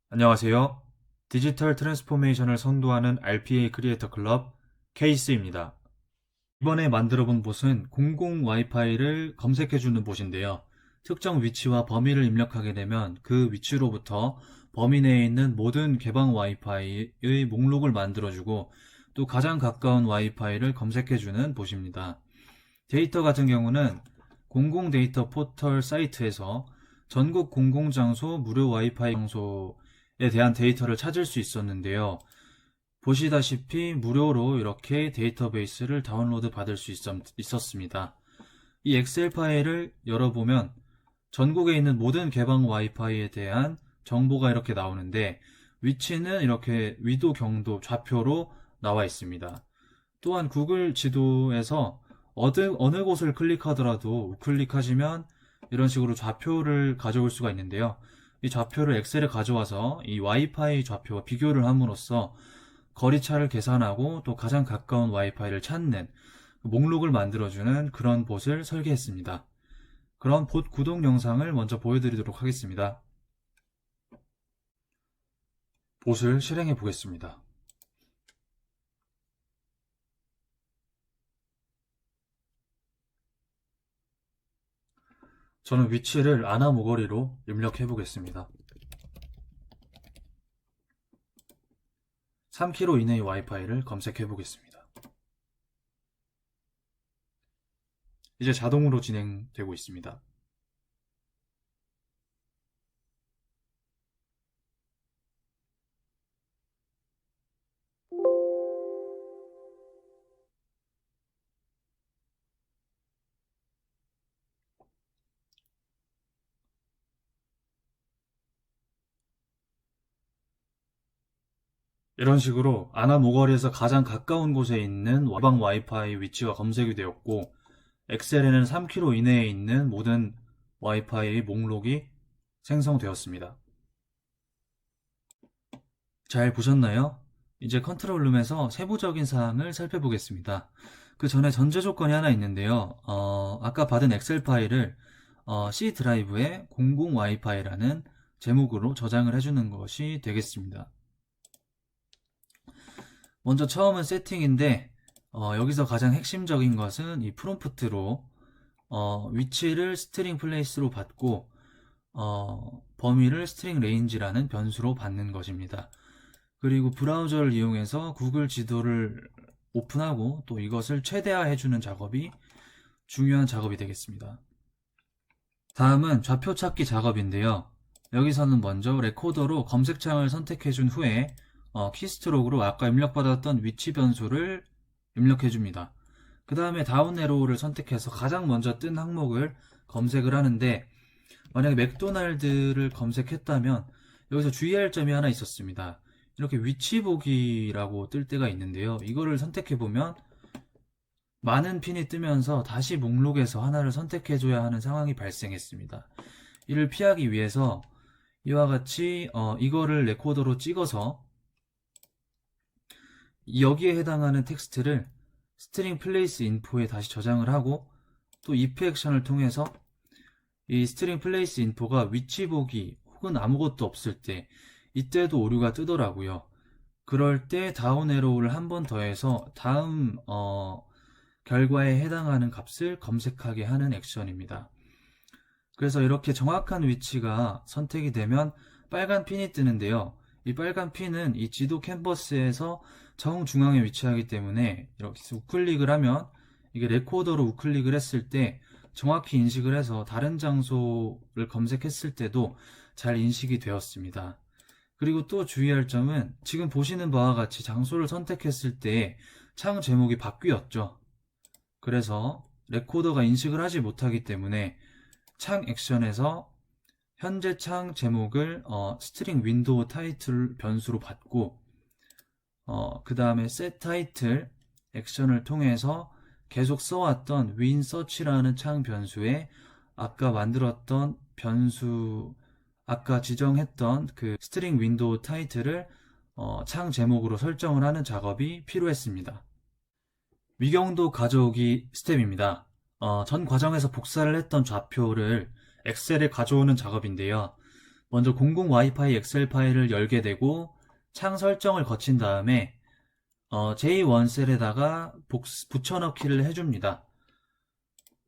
안녕하세요. 디지털 트랜스포메이션을 선도하는 RPA 크리에이터 클럽 케이스입니다. 이번에 만들어 본 봇은 공공 와이파이를 검색해주는 봇인데요. 특정 위치와 범위를 입력하게 되면 그 위치로부터 범위 내에 있는 모든 개방 와이파이의 목록을 만들어주고 또 가장 가까운 와이파이를 검색해주는 봇입니다. 데이터 같은 경우는 공공 데이터 포털 사이트에서 전국 공공장소 무료 와이파이 장소에 대한 데이터를 찾을 수 있었는데요. 보시다시피 무료로 이렇게 데이터베이스를 다운로드 받을 수 있었습니다. 이 엑셀 파일을 열어보면 전국에 있는 모든 개방 와이파이에 대한 정보가 이렇게 나오는데 위치는 이렇게 위도, 경도, 좌표로 나와 있습니다. 또한 구글 지도에서 어느 곳을 클릭하더라도 우클릭하시면 이런 식으로 좌표를 가져올 수가 있는데요. 이 좌표를 엑셀에 가져와서 이 와이파이 좌표와 비교를 함으로써 거리차를 계산하고 또 가장 가까운 와이파이를 찾는 목록을 만들어주는 그런 봇을 설계했습니다. 그럼 봇 구동 영상을 먼저 보여드리도록 하겠습니다. 봇을 실행해 보겠습니다. 저는 위치를 아나모거리로 입력해 보겠습니다. 3km 이내의 와이파이를 검색해 보겠습니다. 이제 자동으로 진행되고 있습니다. 이런 식으로 아나모거리에서 가장 가까운 곳에 있는 와방 와이파이 위치가 검색이 되었고 엑셀에는 3km 이내에 있는 모든 와이파이 목록이 생성되었습니다. 잘 보셨나요? 이제 컨트롤룸에서 세부적인 사항을 살펴보겠습니다. 그 전에 전제 조건이 하나 있는데요. 아까 받은 엑셀 파일을 C 드라이브에 공공 와이파이라는 제목으로 저장을 해주는 것이 되겠습니다. 먼저 처음은 세팅인데 여기서 가장 핵심적인 것은 이 프롬프트로 위치를 스트링 플레이스로 받고 범위를 스트링 레인지라는 변수로 받는 것입니다. 그리고 브라우저를 이용해서 구글 지도를 오픈하고 또 이것을 최대화해주는 작업이 중요한 작업이 되겠습니다. 다음은 좌표 찾기 작업인데요. 여기서는 먼저 레코더로 검색창을 선택해준 후에 키스트로그로 아까 입력받았던 위치 변수를 입력해줍니다. 그 다음에 다운 에로우를 선택해서 가장 먼저 뜬 항목을 검색을 하는데 만약에 맥도날드를 검색했다면 여기서 주의할 점이 하나 있었습니다. 이렇게 위치 보기라고 뜰 때가 있는데요. 이거를 선택해보면 많은 핀이 뜨면서 다시 목록에서 하나를 선택해줘야 하는 상황이 발생했습니다. 이를 피하기 위해서 이와 같이 이거를 레코더로 찍어서 여기에 해당하는 텍스트를 스트링 플레이스 인포에 다시 저장을 하고 또 if 액션을 통해서 이 스트링 플레이스 인포가 위치 보기 혹은 아무것도 없을 때 이때도 오류가 뜨더라고요. 그럴 때 다운 에로우를 한 번 더해서 다음 결과에 해당하는 값을 검색하게 하는 액션입니다. 그래서 이렇게 정확한 위치가 선택이 되면 빨간 핀이 뜨는데요. 이 빨간 핀은 이 지도 캔버스에서 정중앙에 위치하기 때문에 이렇게 우클릭을 하면 이게 레코더로 우클릭을 했을 때 정확히 인식을 해서 다른 장소를 검색했을 때도 잘 인식이 되었습니다. 그리고 또 주의할 점은 지금 보시는 바와 같이 장소를 선택했을 때 창 제목이 바뀌었죠. 그래서 레코더가 인식을 하지 못하기 때문에 창 액션에서 현재 창 제목을 스트링 윈도우 타이틀 변수로 받고 그 다음에 set 타이틀 액션을 통해서 계속 써왔던 win search라는 창 변수에 아까 만들었던 변수 아까 지정했던 그 스트링 윈도우 타이틀을 창 제목으로 설정을 하는 작업이 필요했습니다. 위경도 가져오기 스텝입니다. 전 과정에서 복사를 했던 좌표를 엑셀에 가져오는 작업인데요. 먼저 공공 와이파이 엑셀 파일을 열게 되고 창 설정을 거친 다음에 J1 셀에다가 붙여넣기를 해줍니다.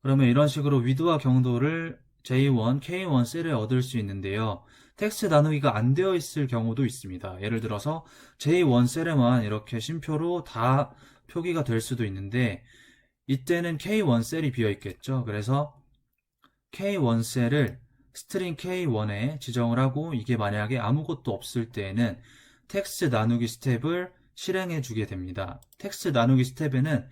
그러면 이런 식으로 위드와 경도를 J1, K1 셀에 얻을 수 있는데요. 텍스트 나누기가 안 되어 있을 경우도 있습니다. 예를 들어서 J1 셀에만 이렇게 쉼표로 다 표기가 될 수도 있는데 이때는 K1 셀이 비어 있겠죠. 그래서 K1 셀을 스트링 K1에 지정을 하고 이게 만약에 아무것도 없을 때에는 텍스트 나누기 스텝을 실행해 주게 됩니다. 텍스트 나누기 스텝에는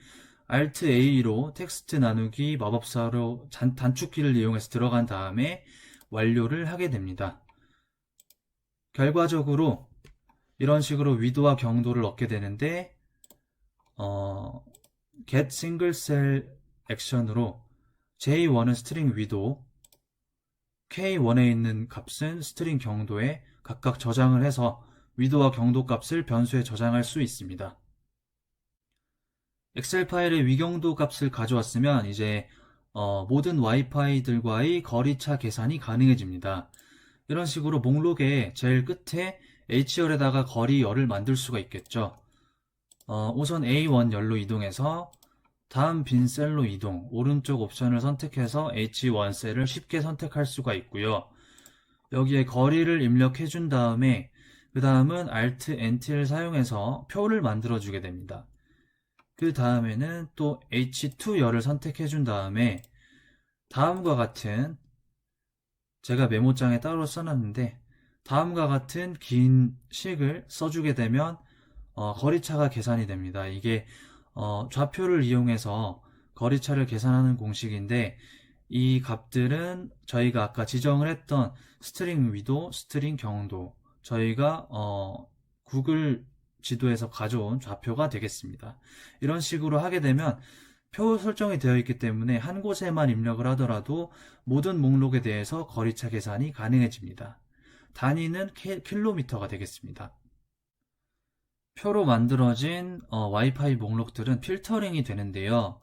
Alt A로 텍스트 나누기 마법사로 단축키를 이용해서 들어간 다음에 완료를 하게 됩니다. 결과적으로 이런 식으로 위도와 경도를 얻게 되는데 get single cell 액션으로 J1은 스트링 위도, K1에 있는 값은 스트링 경도에 각각 저장을 해서 위도와 경도 값을 변수에 저장할 수 있습니다. 엑셀 파일에 위경도 값을 가져왔으면 이제 모든 와이파이들과의 거리차 계산이 가능해집니다. 이런 식으로 목록의 제일 끝에 H열에다가 거리열을 만들 수가 있겠죠. 우선 A1 열로 이동해서 다음 빈 셀로 이동, 오른쪽 옵션을 선택해서 H1 셀을 쉽게 선택할 수가 있고요. 여기에 거리를 입력해 준 다음에 그 다음은 Alt Ent를 사용해서 표를 만들어 주게 됩니다. 그 다음에는 또 H2열을 선택해 준 다음에 다음과 같은, 제가 메모장에 따로 써놨는데 다음과 같은 긴 식을 써주게 되면 거리차가 계산이 됩니다. 이게 좌표를 이용해서 거리차를 계산하는 공식인데 이 값들은 저희가 아까 지정을 했던 스트링 위도, 스트링 경도, 저희가 구글 지도에서 가져온 좌표가 되겠습니다. 이런 식으로 하게 되면 표 설정이 되어 있기 때문에 한 곳에만 입력을 하더라도 모든 목록에 대해서 거리차 계산이 가능해집니다. 단위는 킬로미터가 되겠습니다. 표로 만들어진 와이파이 목록들은 필터링이 되는데요.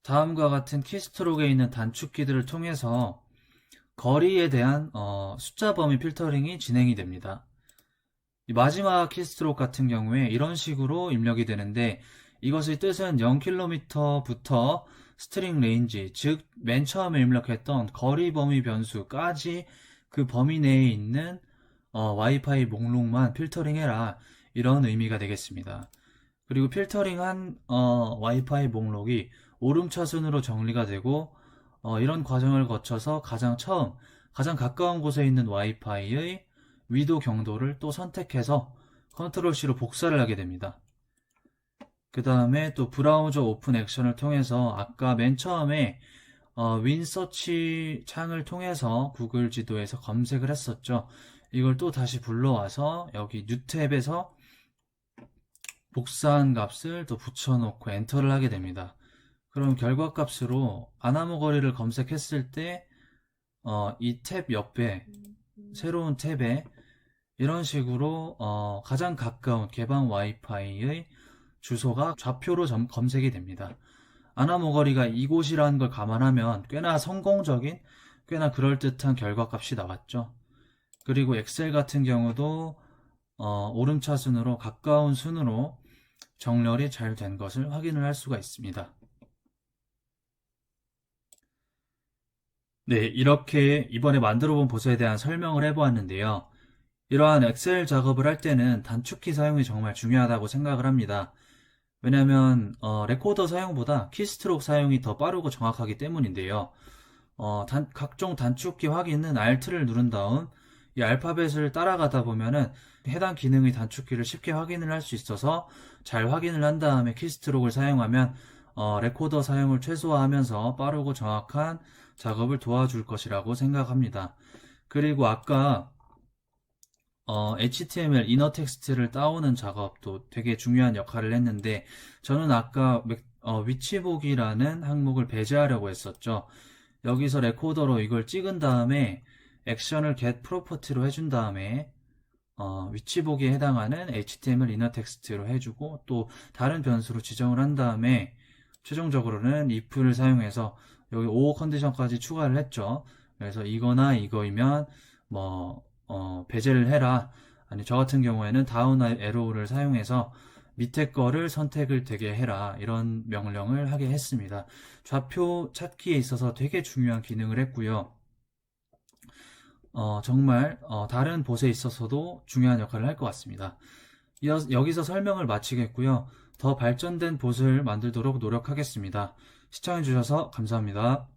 다음과 같은 키스트로크에 있는 단축키들을 통해서 거리에 대한 숫자 범위 필터링이 진행이 됩니다. 마지막 키스트로크 같은 경우에 이런 식으로 입력이 되는데 이것의 뜻은 0km부터 스트링 레인지, 즉 맨 처음에 입력했던 거리 범위 변수까지 그 범위 내에 있는 와이파이 목록만 필터링해라, 이런 의미가 되겠습니다. 그리고 필터링한 와이파이 목록이 오름차순으로 정리가 되고 이런 과정을 거쳐서 가장 가까운 곳에 있는 와이파이의 위도 경도를 또 선택해서 컨트롤 C로 복사를 하게 됩니다. 그 다음에 또 브라우저 오픈 액션을 통해서 아까 맨 처음에 윈서치 창을 통해서 구글 지도에서 검색을 했었죠. 이걸 또 다시 불러와서 여기 뉴 탭에서 복사한 값을 또 붙여놓고 엔터를 하게 됩니다. 그럼 결과값으로 아나모 거리를 검색했을 때 이 탭 옆에 새로운 탭에 이런 식으로 가장 가까운 개방 와이파이의 주소가 좌표로 검색이 됩니다. 아나모 거리가 이곳이라는 걸 감안하면 꽤나 성공적인, 꽤나 그럴듯한 결과값이 나왔죠. 그리고 엑셀 같은 경우도 오름차순으로 가까운 순으로 정렬이 잘 된 것을 확인을 할 수가 있습니다. 네, 이렇게 이번에 만들어 본 보소에 대한 설명을 해보았는데요. 이러한 엑셀 작업을 할 때는 단축키 사용이 정말 중요하다고 생각을 합니다. 왜냐하면 레코더 사용보다 키스트로크 사용이 더 빠르고 정확하기 때문인데요. 각종 단축키 확인은 Alt를 누른 다음 이 알파벳을 따라가다 보면은 해당 기능의 단축키를 쉽게 확인을 할 수 있어서 잘 확인을 한 다음에 키스트로크를 사용하면 레코더 사용을 최소화하면서 빠르고 정확한 작업을 도와줄 것이라고 생각합니다. 그리고 아까 HTML 이너 텍스트를 따오는 작업도 되게 중요한 역할을 했는데 저는 아까 위치 보기라는 항목을 배제하려고 했었죠. 여기서 레코더로 이걸 찍은 다음에 액션을 get property로 해준 다음에 위치 보기에 해당하는 HTML 이너 텍스트로 해주고 또 다른 변수로 지정을 한 다음에 최종적으로는 if를 사용해서 여기 5 컨디션까지 추가를 했죠. 그래서 이거나 이거이면 배제를 해라. 아니, 저 같은 경우에는 다운 에로우를 사용해서 밑에 거를 선택을 되게 해라. 이런 명령을 하게 했습니다. 좌표 찾기에 있어서 되게 중요한 기능을 했고요. 정말 다른 봇에 있어서도 중요한 역할을 할 것 같습니다. 여기서 설명을 마치겠고요. 더 발전된 봇을 만들도록 노력하겠습니다. 시청해주셔서 감사합니다.